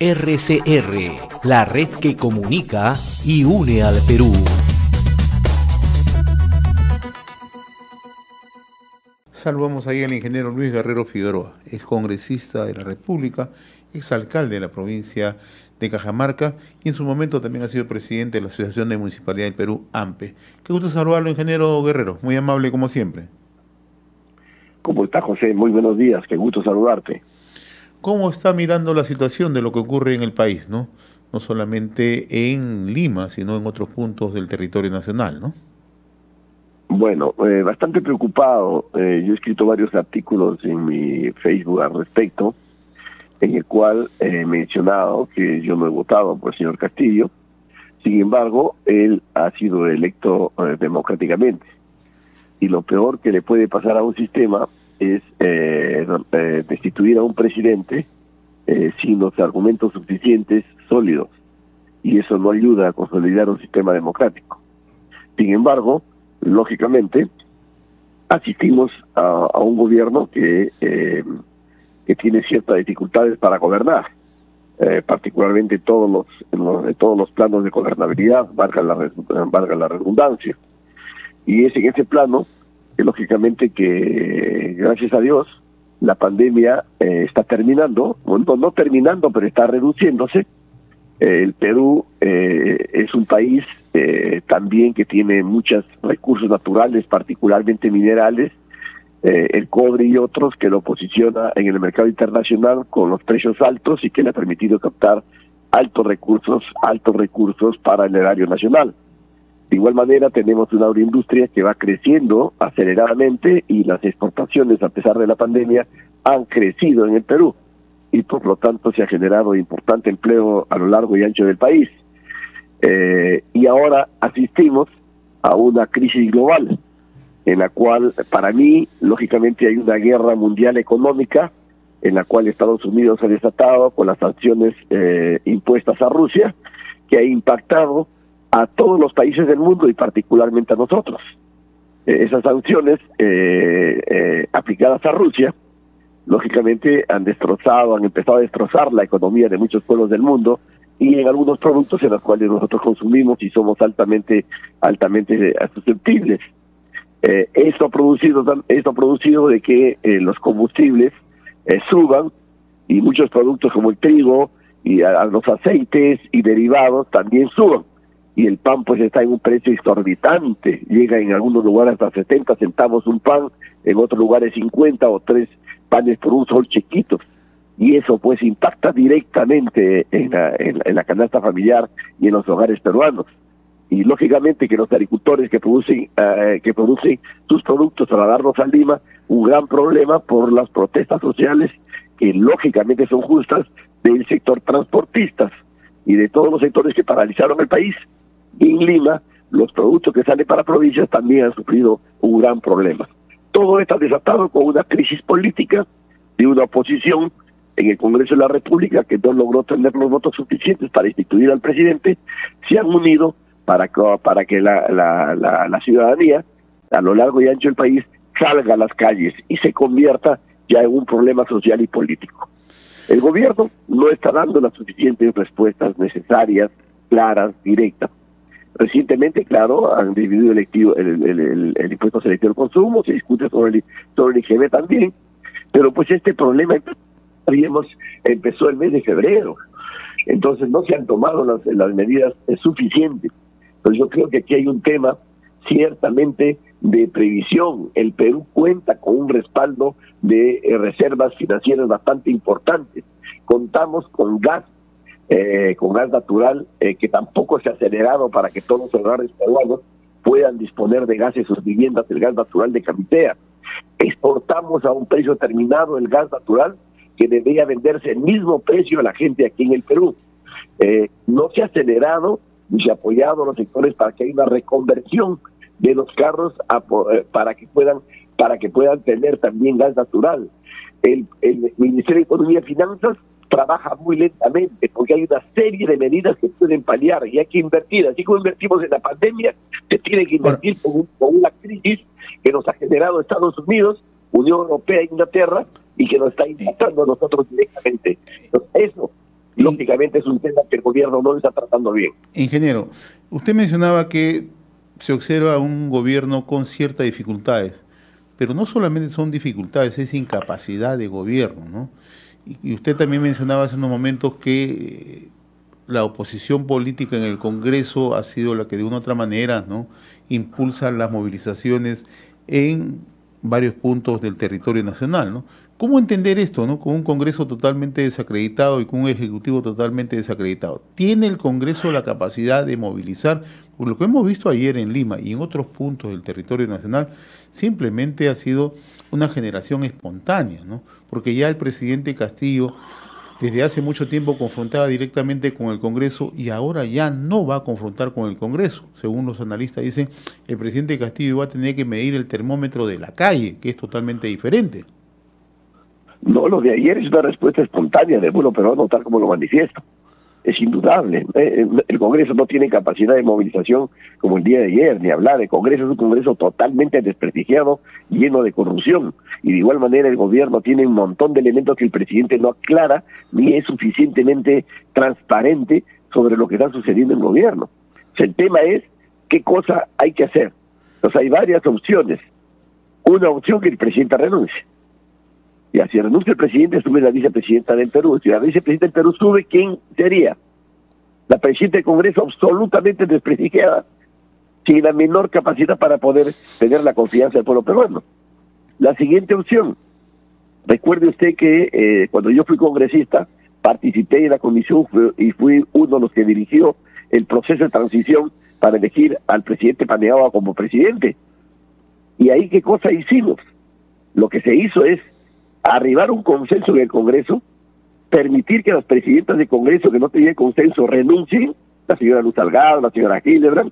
RCR, la red que comunica y une al Perú. Saludamos ahí al ingeniero Luis Guerrero Figueroa, ex congresista de la República, ex alcalde de la provincia de Cajamarca y en su momento también ha sido presidente de la Asociación de Municipalidad del Perú, AMPE. Qué gusto saludarlo, ingeniero Guerrero, muy amable como siempre. ¿Cómo está, José? Muy buenos días, qué gusto saludarte. ¿Cómo está mirando la situación de lo que ocurre en el país, no? No solamente en Lima, sino en otros puntos del territorio nacional, ¿no? Bueno, bastante preocupado. Yo he escrito varios artículos en mi Facebook al respecto, en el cual he mencionado que yo no he votado por el señor Castillo. Sin embargo, él ha sido electo democráticamente. Y lo peor que le puede pasar a un sistema es destituir a un presidente sin los argumentos suficientes, sólidos. Y eso no ayuda a consolidar un sistema democrático. Sin embargo, lógicamente, asistimos a un gobierno que tiene ciertas dificultades para gobernar, particularmente todos los planos de gobernabilidad, valga la redundancia. Y es en ese plano que lógicamente que, gracias a Dios, la pandemia está terminando, no terminando, pero está reduciéndose. El Perú es un país también que tiene muchos recursos naturales, particularmente minerales, el cobre y otros, que lo posiciona en el mercado internacional con los precios altos y que le ha permitido captar altos recursos para el erario nacional. De igual manera, tenemos una agroindustria que va creciendo aceleradamente y las exportaciones, a pesar de la pandemia, han crecido en el Perú y por lo tanto se ha generado importante empleo a lo largo y ancho del país. Y ahora asistimos a una crisis global, en la cual, para mí, lógicamente hay una guerra mundial económica, en la cual Estados Unidos ha desatado con las sanciones impuestas a Rusia, que ha impactado a todos los países del mundo y particularmente a nosotros. Esas sanciones aplicadas a Rusia, lógicamente han empezado a destrozar la economía de muchos pueblos del mundo y en algunos productos en los cuales nosotros consumimos y somos altamente susceptibles. Esto ha producido de que los combustibles suban y muchos productos como el trigo y los aceites y derivados también suban. Y el pan pues está en un precio exorbitante, llega en algunos lugares hasta 70 centavos un pan, en otros lugares 50 o 3 panes por un sol chiquitos. Y eso pues impacta directamente en la canasta familiar y en los hogares peruanos. Y lógicamente que los agricultores que producen sus productos para darlos a Lima, un gran problema por las protestas sociales que lógicamente son justas del sector transportistas y de todos los sectores que paralizaron el país. Y en Lima, los productos que salen para provincias también han sufrido un gran problema. Todo está desatado con una crisis política de una oposición en el Congreso de la República que no logró tener los votos suficientes para instituir al presidente. Se han unido para que la ciudadanía, a lo largo y ancho del país, salga a las calles y se convierta ya en un problema social y político. El gobierno no está dando las suficientes respuestas necesarias, claras, directas. Recientemente, claro, han dividido el impuesto selectivo al consumo, se discute sobre el IGB también, pero pues este problema empezó el mes de febrero, entonces no se han tomado las medidas suficientes. Entonces yo creo que aquí hay un tema ciertamente de previsión. El Perú cuenta con un respaldo de reservas financieras bastante importantes. Contamos con gas natural que tampoco se ha acelerado para que todos los hogares peruanos puedan disponer de gas en sus viviendas, el gas natural de Camitea. Exportamos a un precio determinado el gas natural que debería venderse el mismo precio a la gente aquí en el Perú. No se ha acelerado ni se ha apoyado a los sectores para que haya una reconversión de los carros para que puedan tener también gas natural. El Ministerio de Economía y Finanzas trabaja muy lentamente porque hay una serie de medidas que pueden paliar y hay que invertir. Así como invertimos en la pandemia, se tiene que invertir con una crisis que nos ha generado Estados Unidos, Unión Europea e Inglaterra y que nos está impactando a nosotros directamente. Entonces, eso lógicamente es un tema que el gobierno no está tratando bien. Ingeniero, usted mencionaba que se observa un gobierno con ciertas dificultades, pero no solamente son dificultades, es incapacidad de gobierno, ¿no? Y usted también mencionaba hace unos momentos que la oposición política en el Congreso ha sido la que de una u otra manera, ¿no?, impulsa las movilizaciones en varios puntos del territorio nacional, ¿no? ¿Cómo entender esto, ¿no?, con un Congreso totalmente desacreditado y con un Ejecutivo totalmente desacreditado? ¿Tiene el Congreso la capacidad de movilizar? Por lo que hemos visto ayer en Lima y en otros puntos del territorio nacional, simplemente ha sido una generación espontánea, ¿no? Porque ya el presidente Castillo desde hace mucho tiempo confrontaba directamente con el Congreso y ahora ya no va a confrontar con el Congreso. Según los analistas dicen, el presidente Castillo va a tener que medir el termómetro de la calle, que es totalmente diferente. No, lo de ayer es una respuesta espontánea del pueblo peruano, tal como lo manifiesto. Es indudable. El Congreso no tiene capacidad de movilización como el día de ayer, ni hablar. El Congreso es un Congreso totalmente desprestigiado, lleno de corrupción. Y de igual manera el gobierno tiene un montón de elementos que el presidente no aclara, ni es suficientemente transparente sobre lo que está sucediendo en el gobierno. O sea, el tema es qué cosa hay que hacer. Entonces hay varias opciones. Una opción, que el presidente renuncie. Y si renuncia el presidente, sube la vicepresidenta del Perú. Si la vicepresidenta del Perú sube, ¿quién sería? La presidenta del Congreso absolutamente desprestigiada, sin la menor capacidad para poder tener la confianza del pueblo peruano. La siguiente opción, recuerde usted que cuando yo fui congresista, participé en la comisión y fui uno de los que dirigió el proceso de transición para elegir al presidente Paniagua como presidente. Y ahí, ¿qué cosa hicimos? Lo que se hizo es arribar a un consenso en el Congreso, permitir que las presidentas de Congreso que no tenían consenso renuncien, la señora Luz Salgado, la señora Hildebrand,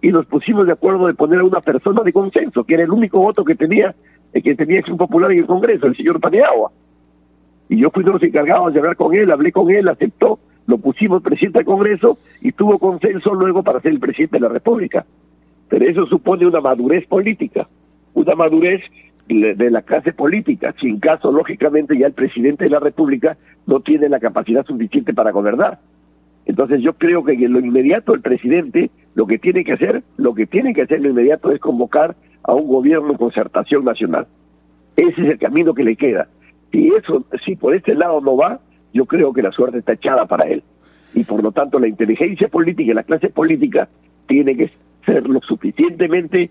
y nos pusimos de acuerdo de poner a una persona de consenso, que era el único voto que tenía Acción Popular en el Congreso, el señor Paniagua. Y yo fui de los encargados de hablar con él, hablé con él, aceptó, lo pusimos presidente del Congreso y tuvo consenso luego para ser el presidente de la República. Pero eso supone una madurez política, una madurez de la clase política, sin caso, lógicamente, ya el presidente de la República no tiene la capacidad suficiente para gobernar. Entonces yo creo que en lo inmediato el presidente lo que tiene que hacer en lo inmediato es convocar a un gobierno de concertación nacional. Ese es el camino que le queda. Si por este lado no va, yo creo que la suerte está echada para él. Y por lo tanto la inteligencia política y la clase política tiene que ser lo suficientemente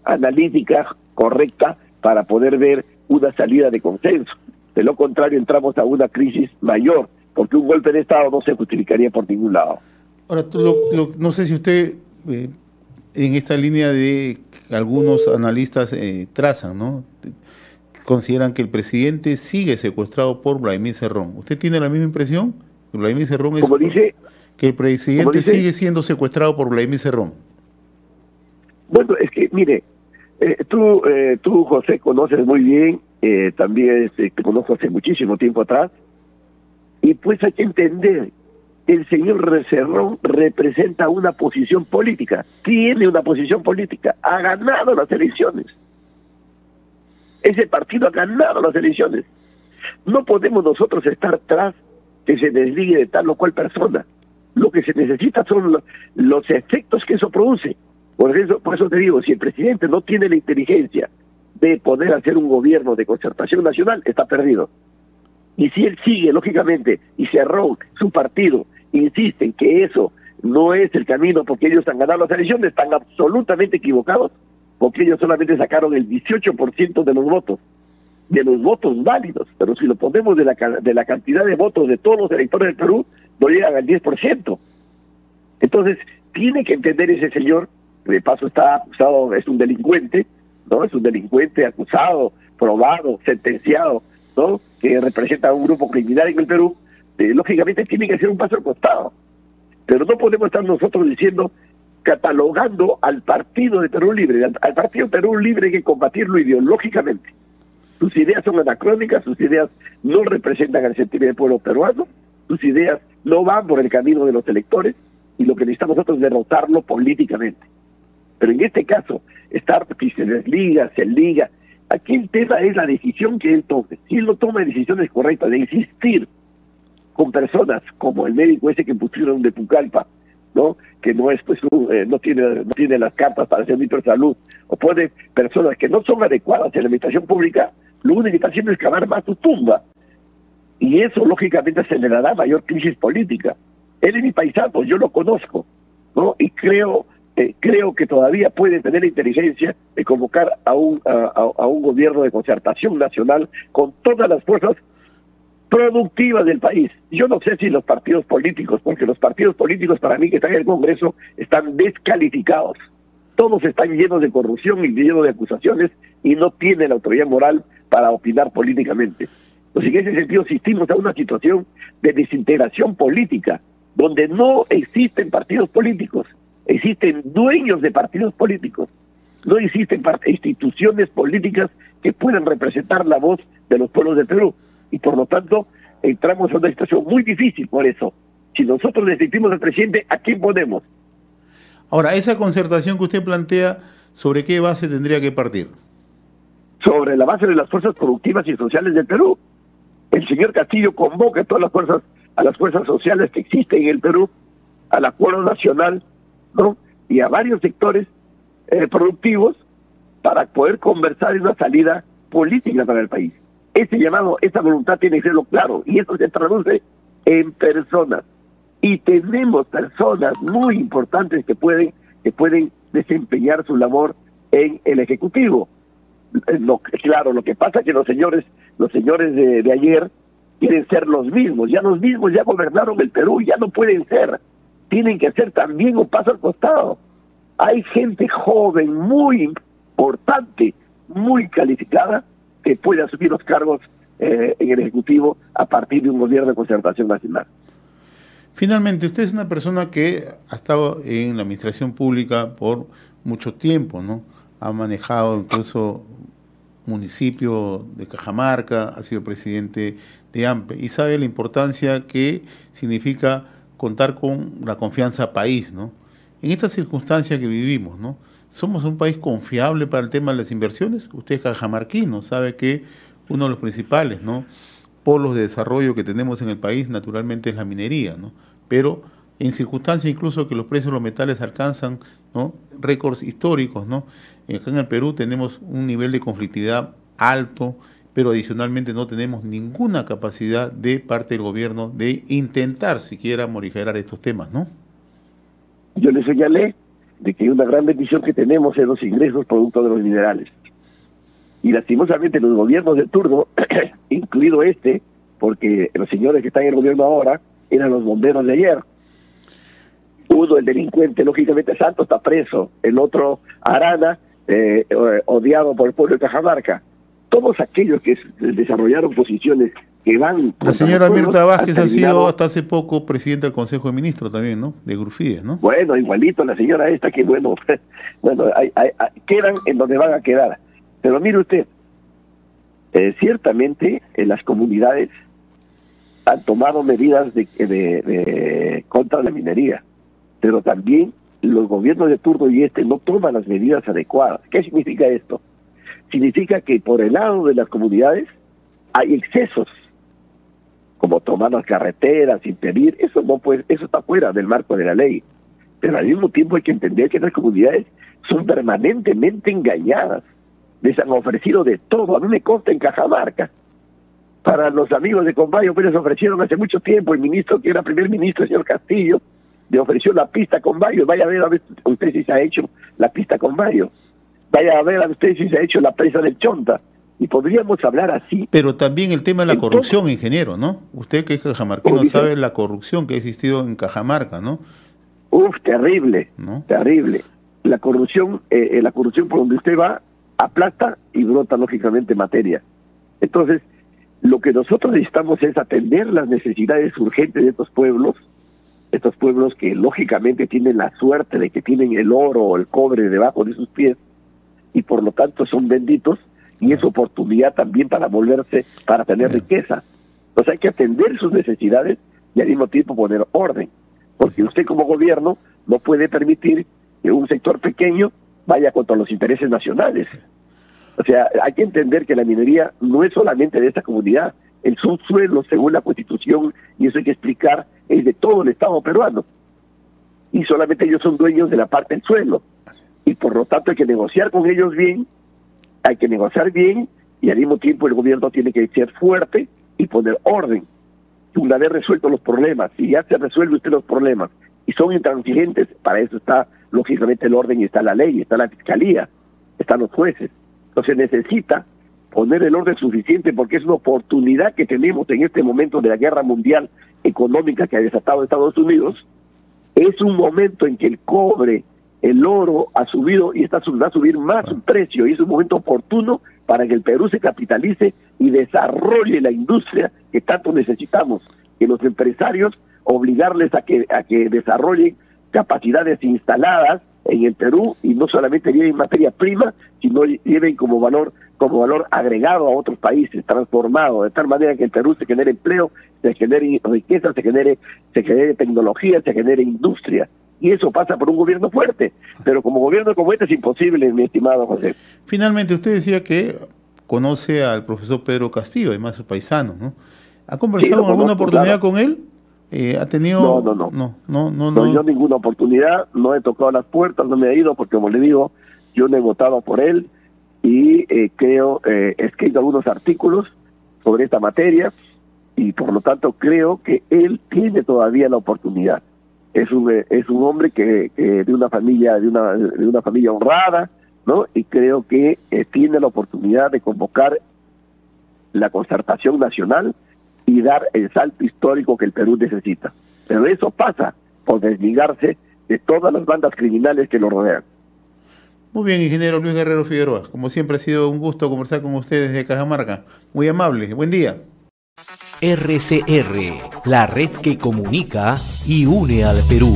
analítica, correcta, para poder ver una salida de consenso. De lo contrario, entramos a una crisis mayor, porque un golpe de Estado no se justificaría por ningún lado. Ahora, no sé si usted, en esta línea de algunos analistas trazan, ¿no?, consideran que el presidente sigue secuestrado por Vladimir Cerrón. ¿Usted tiene la misma impresión? Vladimir Cerrón es... Como dice, que el presidente sigue siendo secuestrado por Vladimir Cerrón. Bueno, es que, mire, tú, José, conoces muy bien, también te conozco hace muchísimo tiempo atrás, y pues hay que entender, el señor Cerrón representa una posición política, tiene una posición política, ha ganado las elecciones. Ese partido ha ganado las elecciones. No podemos nosotros estar tras que se desligue de tal o cual persona. Lo que se necesita son los efectos que eso produce. Por eso te digo, si el presidente no tiene la inteligencia de poder hacer un gobierno de concertación nacional, está perdido. Y si él sigue, lógicamente, y Cerrón, su partido, insisten que eso no es el camino porque ellos han ganado las elecciones, están absolutamente equivocados, porque ellos solamente sacaron el 18% de los votos válidos, pero si lo ponemos de la cantidad de votos de todos los electores del Perú, no llegan al 10%. Entonces, tiene que entender ese señor, de paso está acusado, es un delincuente, ¿no? Es un delincuente acusado, probado, sentenciado, ¿no?, que representa a un grupo criminal en el Perú. Lógicamente tiene que hacer un paso al costado. Pero no podemos estar nosotros diciendo, catalogando al Partido de Perú Libre. Al Partido de Perú Libre hay que combatirlo ideológicamente. Sus ideas son anacrónicas, sus ideas no representan al sentir del pueblo peruano, sus ideas no van por el camino de los electores, y lo que necesitamos nosotros es derrotarlo políticamente. Pero en este caso, estar que se desliga, se liga, Aquí el tema es la decisión que él tome. Si él no toma decisiones correctas de insistir con personas como el médico ese que pusieron de Pucallpa, ¿no? Que no es pues no tiene las cartas para ser ministro de salud, o pone personas que no son adecuadas en la administración pública, lo único que está haciendo es cavar más su tumba. Y eso lógicamente generará mayor crisis política. Él es mi paisano, yo lo conozco, ¿no? Y creo que todavía puede tener la inteligencia de convocar a un gobierno de concertación nacional con todas las fuerzas productivas del país. Yo no sé si los partidos políticos, porque los partidos políticos para mí que están en el Congreso están descalificados. Todos están llenos de corrupción y llenos de acusaciones y no tienen la autoridad moral para opinar políticamente. Entonces, en ese sentido, asistimos a una situación de desintegración política, donde no existen partidos políticos, existen dueños de partidos políticos, no existen instituciones políticas que puedan representar la voz de los pueblos del Perú. Y por lo tanto, entramos en una situación muy difícil por eso. Si nosotros destituimos al presidente, ¿a quién ponemos? Ahora, esa concertación que usted plantea, ¿sobre qué base tendría que partir? Sobre la base de las fuerzas productivas y sociales del Perú. El señor Castillo convoca a todas las fuerzas sociales que existen en el Perú, al acuerdo nacional, ¿no? Y a varios sectores productivos para poder conversar en una salida política para el país. Ese llamado, esa voluntad tiene que serlo claro, y eso se traduce en personas. Y tenemos personas muy importantes que pueden desempeñar su labor en el Ejecutivo. Claro, lo que pasa es que los señores de ayer quieren ser los mismos ya gobernaron el Perú, ya no pueden ser, tienen que hacer también un paso al costado. Hay gente joven, muy importante, muy calificada, que puede asumir los cargos en el Ejecutivo a partir de un gobierno de concertación nacional. Finalmente, usted es una persona que ha estado en la administración pública por mucho tiempo, ¿no? Ha manejado incluso municipio de Cajamarca, ha sido presidente de AMPE y sabe la importancia que significa contar con la confianza país, ¿no? En esta circunstancia que vivimos, ¿no? ¿Somos un país confiable para el tema de las inversiones? Usted es cajamarquino, sabe que uno de los principales, ¿no?, polos de desarrollo que tenemos en el país naturalmente es la minería, ¿no? Pero en circunstancias incluso que los precios de los metales alcanzan, ¿no?, récords históricos, ¿no? Acá en el Perú tenemos un nivel de conflictividad alto, pero adicionalmente no tenemos ninguna capacidad de parte del gobierno de intentar siquiera morigerar estos temas, ¿no? Yo le señalé de que una gran bendición que tenemos es los ingresos producto de los minerales. Y lastimosamente los gobiernos de turno, incluido porque los señores que están en el gobierno ahora eran los bomberos de ayer. Uno, el delincuente, lógicamente Santos, está preso. El otro, Arana, odiado por el pueblo de Cajamarca. Todos aquellos que desarrollaron posiciones que van... La señora Mirta Vázquez ha sido hasta hace poco presidenta del Consejo de Ministros también, ¿no?, de Grufides, ¿no? Bueno, igualito la señora esta que, bueno, quedan en donde van a quedar. Pero mire usted, ciertamente las comunidades han tomado medidas contra la minería, pero también los gobiernos de turno y no toman las medidas adecuadas. ¿Qué significa esto? Significa que por el lado de las comunidades hay excesos, como tomar las carreteras, impedir, eso está fuera del marco de la ley. Pero al mismo tiempo hay que entender que las comunidades son permanentemente engañadas. Les han ofrecido de todo. A mí me consta en Cajamarca. Para los amigos de Combayo, pues les ofrecieron hace mucho tiempo, el ministro que era primer ministro, el señor Castillo, le ofreció la pista Combayo. Vaya a ver usted si se ha hecho la pista Combayo. Vaya a ver usted si se ha hecho la presa del Chonta. Y podríamos hablar así. Pero también el tema de la corrupción, ingeniero, ¿no? Usted que es cajamarquino sabe la corrupción que ha existido en Cajamarca, ¿no? Terrible, ¿no? Terrible. La corrupción por donde usted va, aplasta y brota lógicamente materia. Entonces, lo que nosotros necesitamos es atender las necesidades urgentes de estos pueblos que lógicamente tienen la suerte de que tienen el oro o el cobre debajo de sus pies y por lo tanto son benditos, y es oportunidad también para tener riqueza. Entonces hay que atender sus necesidades y al mismo tiempo poner orden, porque usted como gobierno no puede permitir que un sector pequeño vaya contra los intereses nacionales. O sea, hay que entender que la minería no es solamente de esta comunidad. El subsuelo, según la Constitución, y eso hay que explicar, es de todo el Estado peruano. Y solamente ellos son dueños de la parte del suelo. Y por lo tanto hay que negociar con ellos bien, hay que negociar bien, y al mismo tiempo el gobierno tiene que ser fuerte y poner orden. Una vez resueltos los problemas, si ya se resuelven usted los problemas y son intransigentes, para eso está lógicamente el orden y está la ley, está la fiscalía, están los jueces. Entonces necesita poner el orden suficiente porque es una oportunidad que tenemos en este momento de la guerra mundial económica que ha desatado Estados Unidos. Es un momento en que el cobre, el oro ha subido y va a subir más su precio, y es un momento oportuno para que el Perú se capitalice y desarrolle la industria que tanto necesitamos, que los empresarios obligarles a que desarrollen capacidades instaladas en el Perú y no solamente lleven materia prima, sino lleven como valor agregado a otros países, transformado, de tal manera que el Perú se genere empleo, se genere riqueza, se genere tecnología, se genere industria. Y eso pasa por un gobierno fuerte, pero como gobierno como este es imposible, mi estimado José. Finalmente, usted decía que conoce al profesor Pedro Castillo, además su paisano, ¿no? ¿Ha conversado en alguna oportunidad con él? ¿Ha tenido...? No, yo ninguna oportunidad, no he tocado las puertas, no me he ido, porque como le digo, yo no he votado por él, y he escrito algunos artículos sobre esta materia, y por lo tanto creo que él tiene todavía la oportunidad. Es un hombre que de una familia honrada, ¿no? Y creo que tiene la oportunidad de convocar la concertación nacional y dar el salto histórico que el Perú necesita. Pero eso pasa por desligarse de todas las bandas criminales que lo rodean. Muy bien, ingeniero Luis Guerrero Figueroa. Como siempre ha sido un gusto conversar con ustedes desde Cajamarca. Muy amable. Buen día. RCR, la red que comunica y une al Perú.